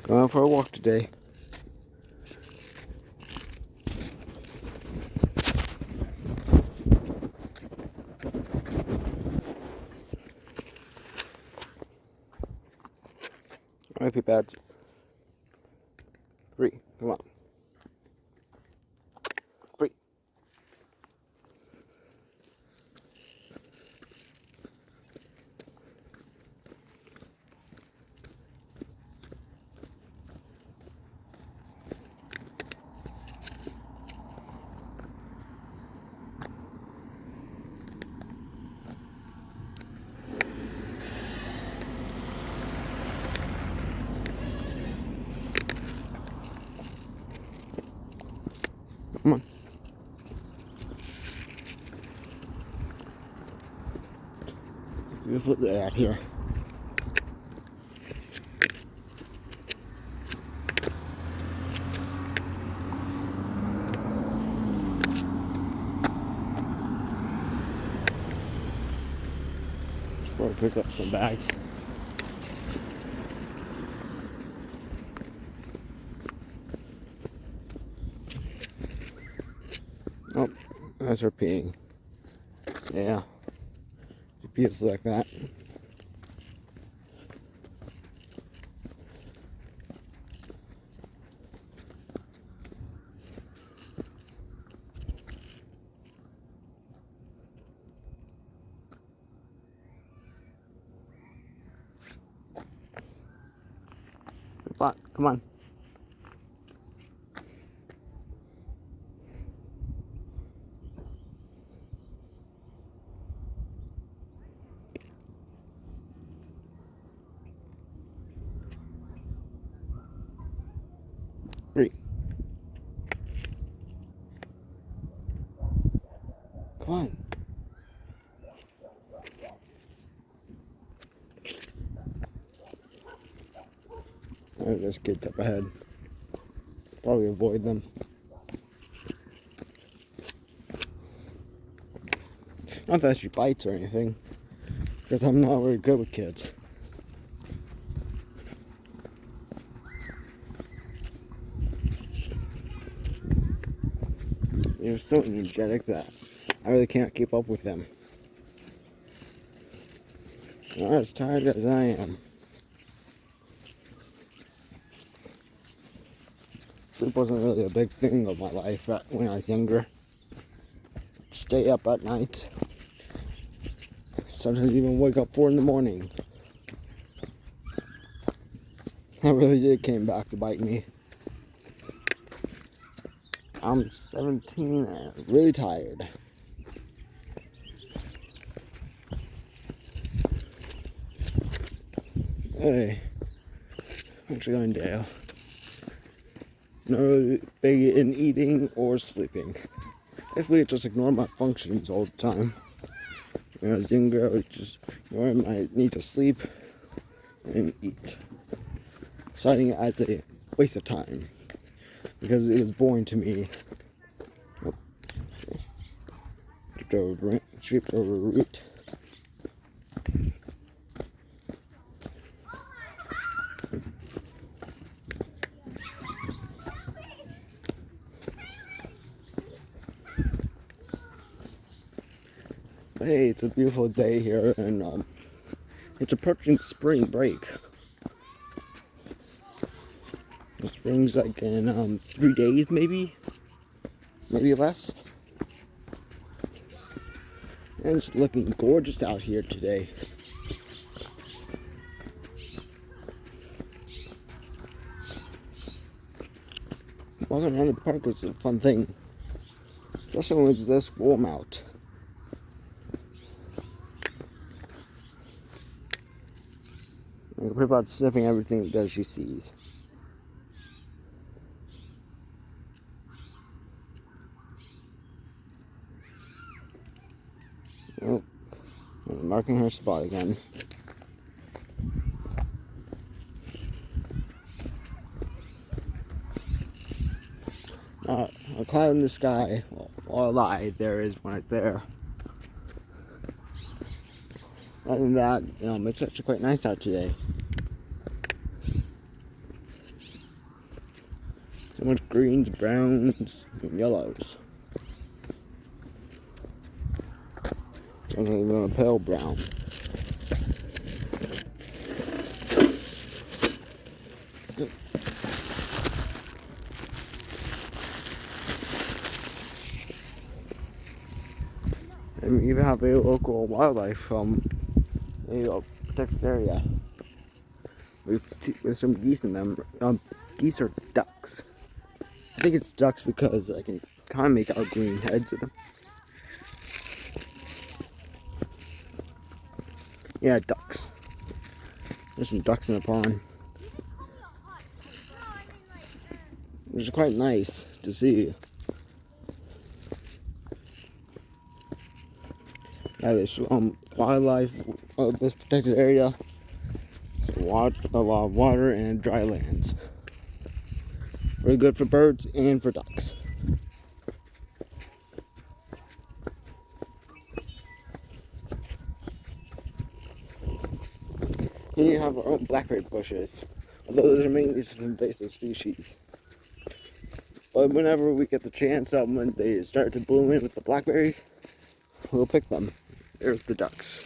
Going for a walk today. Alright, peep pads. 3, come on. 3. Come on. It's a beautiful day out here. Just going to pick up some bags. Oh, that's her peeing. Yeah. She pees like that. Come on. Three. Come on. Oh, there's kids up ahead. Probably avoid them. Not that she bites or anything, because I'm not very good with kids. They're so energetic that I really can't keep up with them. They're not as tired as I am. Sleep wasn't really a big thing of my life when I was younger. Stay up at night. Sometimes even wake up 4 in the morning. That really did came back to bite me. I'm 17 and really tired. Hey, I'm actually going Dale. Not really big in eating or sleeping. Basically, I just ignore my functions all the time. When I was younger, I would just ignore my need to sleep and eat. Citing it as a waste of time. Because it was boring to me. Tripped over a root. Hey, it's a beautiful day here, and it's approaching spring break. The spring's like in 3 days, maybe less. And it's looking gorgeous out here today. Walking around the park is a fun thing, especially when it's this warm out. I'm pretty about sniffing everything that she sees. Oh, I'm marking her spot again. A cloud in the sky. Well, a lie. There is one right there. Other than that, it's actually quite nice out today. So much greens, browns, and yellows. Something even a pale brown. And we even have a local wildlife from a protected area with some geese in them. Geese or ducks. I think it's ducks because I can kind of make out green heads of them. Yeah, ducks. There's some ducks in the pond, which is quite nice to see. Yeah, there's wildlife of this protected area. It's a lot of water and dry lands. Very good for birds and for ducks. Here you have our own blackberry bushes, although those are mainly just invasive species. But whenever we get the chance, when they start to bloom in with the blackberries, we'll pick them. There's the ducks.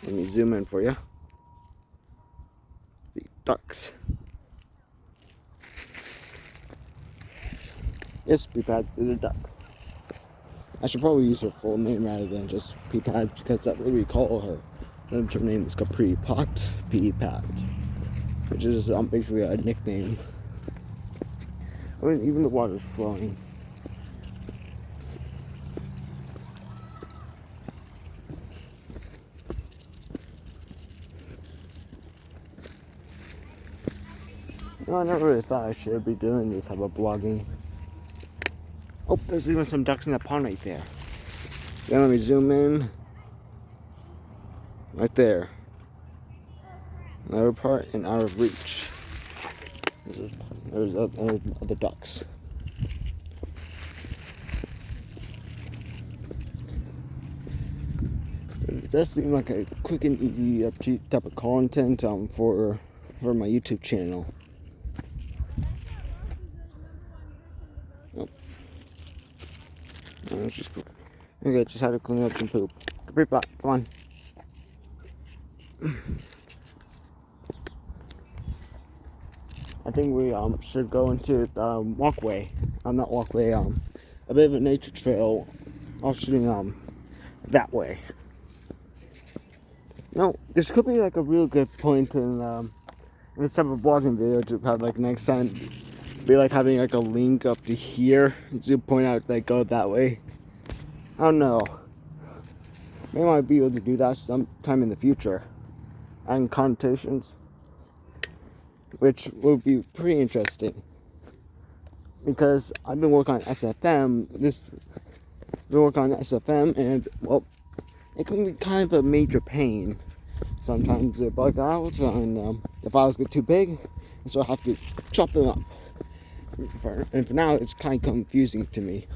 Let me zoom in for you. The ducks. Yes, peapads, these are ducks. I should probably use her full name rather than just peapads because that's what we call her. And her name is Capri Pot Peapads, which is basically a nickname. I mean, even the water's flowing. No, I never really thought I should be doing this type of blogging. Oh, there's even some ducks in the pond right there. Then let me zoom in. Right there. Another part and out of reach. There's other ducks. It does seem like a quick and easy, cheap type of content for my YouTube channel. Oh. Okay, just had to clean up some poop. Capri Pot, come on. I think we should go into the walkway. Not walkway. A bit of a nature trail. Offshooting that way. No, this could be like a real good point in this type of blogging video to have like next time be like having like a link up to here to point out like go that way. I don't know. Maybe I might be able to do that sometime in the future. Adding connotations, which would be pretty interesting. Because I've been working on SFM. And well, it can be kind of a major pain. Sometimes they bug out, and the files get too big, and so I have to chop them up. And for now, it's kind of confusing to me.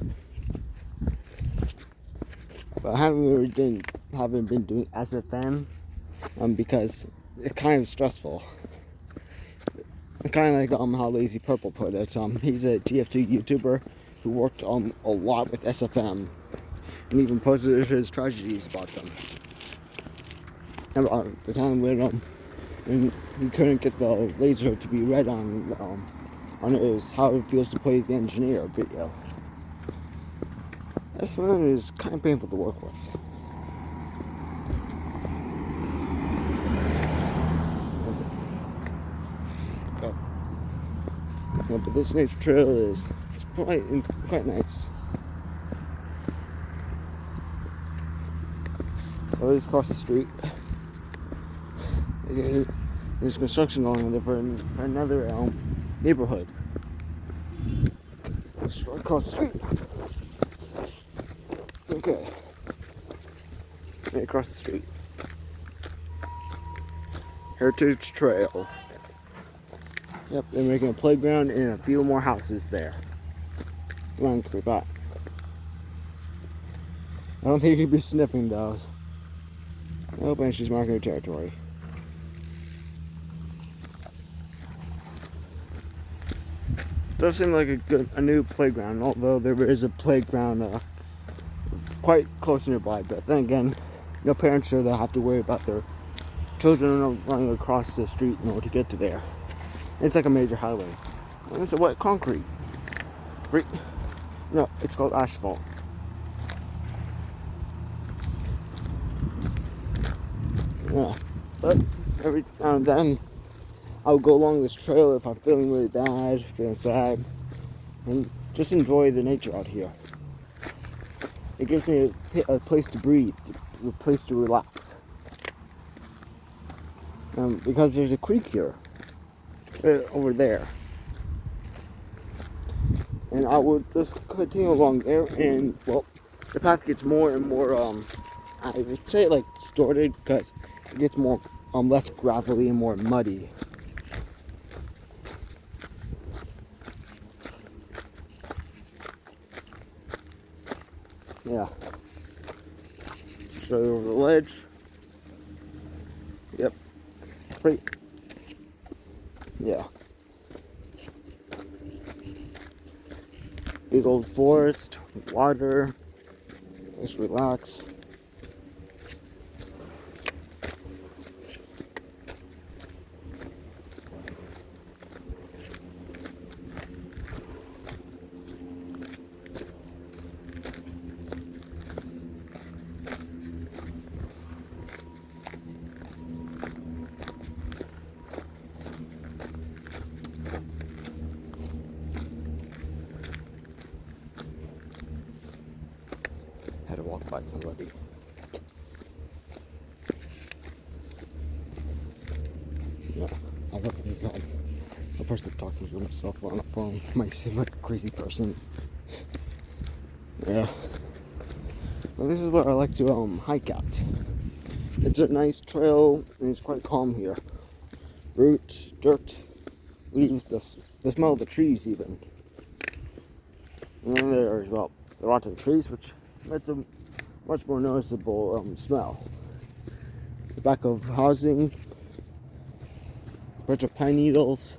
But I haven't been doing SFM because it's kind of stressful. Kind of like how Lazy Purple put it. He's a TF2 YouTuber who worked a lot with SFM, and even posted his tragedies about them. About the time when he couldn't get the laser to be read on his how it feels to play the engineer video. SFM is kind of painful to work with. Yeah, but this nature trail is quite nice. Oh, it's across the street. There's construction going on there for another neighborhood. It's right across the street. Okay. Right across the street. Heritage Trail. Yep, they're making a playground and a few more houses there. Come on, creep out. I don't think you'd be sniffing those. Nope, and she's marking her territory. does seem like a new playground, although there is a playground quite close nearby. But then again, no parents should have to worry about their children running across the street in order to get to there. It's like a major highway. And it's a wet concrete. No, it's called asphalt. Yeah, but every now and then I'll go along this trail if I'm feeling really bad, feeling sad, and just enjoy the nature out here. It gives me a place to breathe, a place to relax. Because there's a creek here, right over there. And I would just continue along there, and well, the path gets more and more, I would say like distorted, because it gets more, less gravelly and more muddy. Yeah. Straight over the ledge. Yep. Great. Yeah. Big old forest, water. Just relax. Had to walk by somebody. Yeah, I don't think a person talking to himself on a phone might seem like a crazy person. Yeah. Well, this is where I like to hike at. It's a nice trail and it's quite calm here. Roots, dirt, leaves, the smell of the trees even. And then there's, well, the rotten trees, which makes a much more noticeable smell. The back of housing, a bunch of pine needles,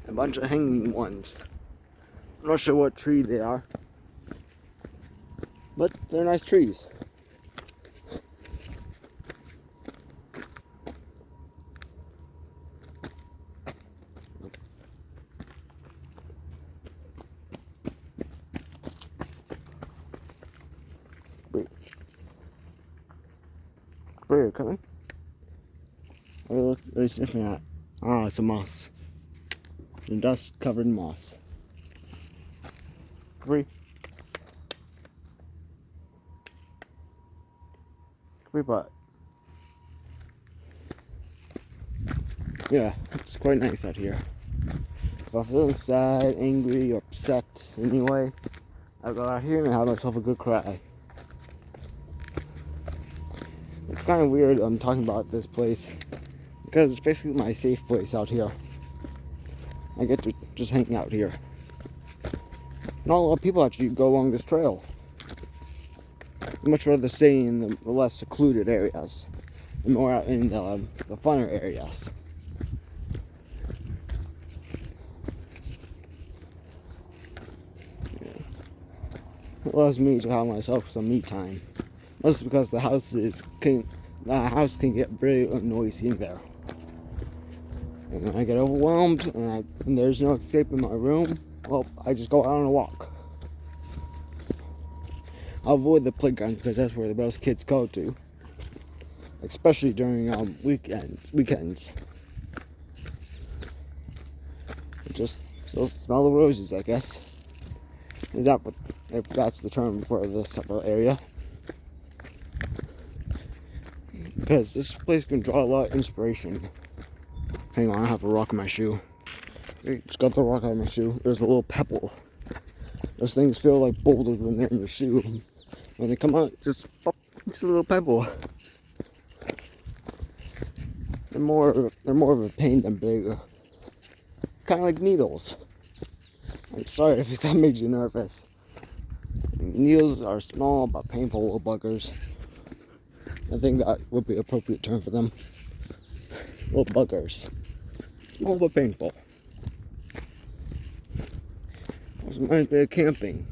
a bunch of hanging ones. I'm not sure what tree they are, but they're nice trees. Where are you coming? What are you sniffing at? Ah, it's a moss. Dust covered moss. Capri. Capri butt. Yeah, it's quite nice out here. If I'm feeling sad, angry, or upset anyway, I go out here and have myself a good cry. It's kind of weird I'm talking about this place because it's basically my safe place out here. I get to just hang out here. Not a lot of people actually go along this trail. I'd much rather stay in the less secluded areas and more out in the funner areas. It allows me to have myself some me time. Mostly because the house can get very noisy in there. And when I get overwhelmed and there's no escape in my room, well, I just go out on a walk. I'll avoid the playground because that's where the most kids go to, especially during weekends. Just smell the roses, I guess. If that's the term for this area. Because this place can draw a lot of inspiration. Hang on, I have a rock in my shoe. Just got the rock out of my shoe. There's a little pebble. Those things feel like boulders when they're in your shoe. When they come out, just pop, it's a little pebble. They're more of a pain than big. Kind of like needles. I'm sorry if that made you nervous. Needles are small but painful little buggers. I think that would be an appropriate term for them. Little buggers. Small but painful. Also reminds me of camping.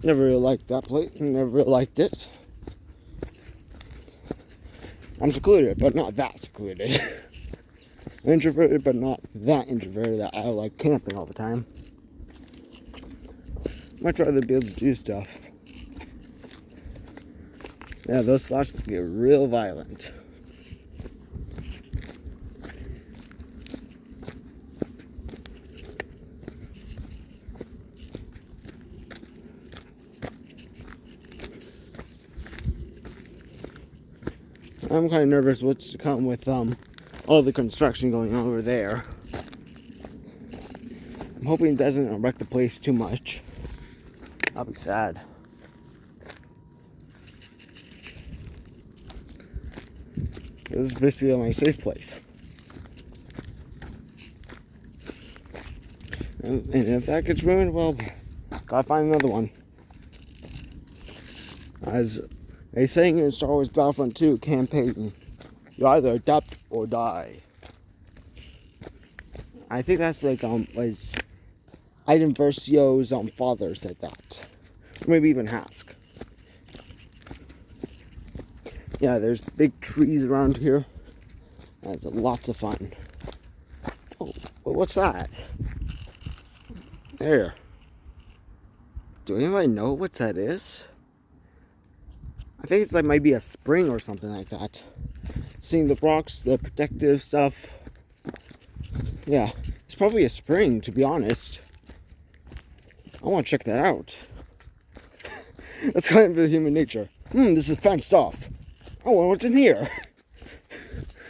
Never really liked that place. Never really liked it. I'm secluded, but not that secluded. Introverted, but not that introverted that I like camping all the time. Much rather be able to do stuff. Yeah, those thoughts can get real violent. I'm kind of nervous what's to come with all the construction going on over there. I'm hoping it doesn't wreck the place too much. I'll be sad. This is basically my safe place. And if that gets ruined, well, gotta find another one. As a saying in Star Wars Battlefront 2 campaign, you either adapt or die. I think that's like was Iden Versio's father said that. Or maybe even Hask. Yeah, there's big trees around here. That's lots of fun. Oh, well, what's that? There. Do anybody know what that is? I think it's like maybe a spring or something like that. Seeing the rocks, the protective stuff. Yeah, it's probably a spring, to be honest. I want to check that out. That's kind of human nature. This is fenced off. I wonder what's in here.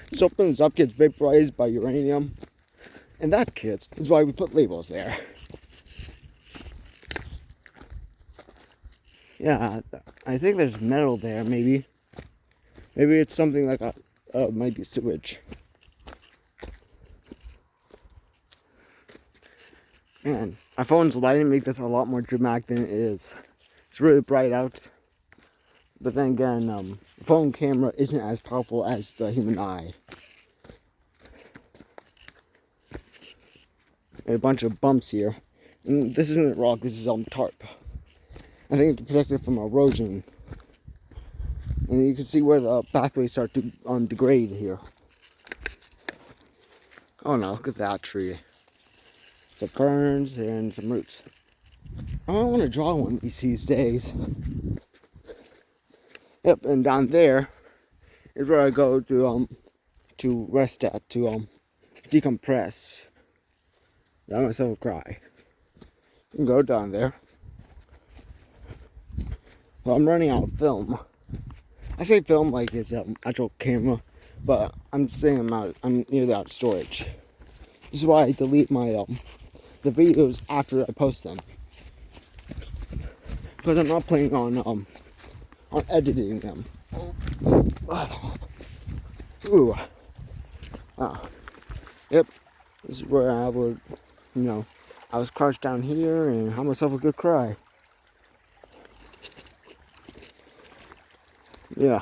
This opens up, gets vaporized by uranium. And that, kids, is why we put labels there. Yeah, I think there's metal there, maybe. Maybe it's something like might be sewage. Man, my phone's lighting make this a lot more dramatic than it is. It's really bright out. But then again, the phone camera isn't as powerful as the human eye. And a bunch of bumps here. And this isn't rock, this is tarp. I think it's protected from erosion. And you can see where the pathways start to degrade here. Oh no, look at that tree. Some ferns and some roots. I don't want to draw one these days. Yep, and down there is where I go to rest at, to decompress. I myself will cry. You can go down there. Well, I'm running out of film. I say film like it's an actual camera, but I'm saying I'm near the out of storage. This is why I delete my the videos after I post them, because I'm not planning on editing them. Ooh. Yep. This is where I would, I was crouched down here and had myself a good cry. Yeah.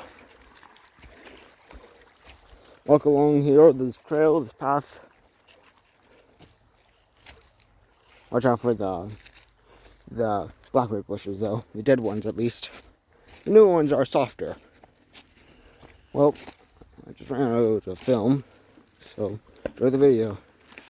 Walk along here, this trail, this path. Watch out for the blackberry bushes, though. The dead ones, at least. The new ones are softer. Well, I just ran out of film, so enjoy the video.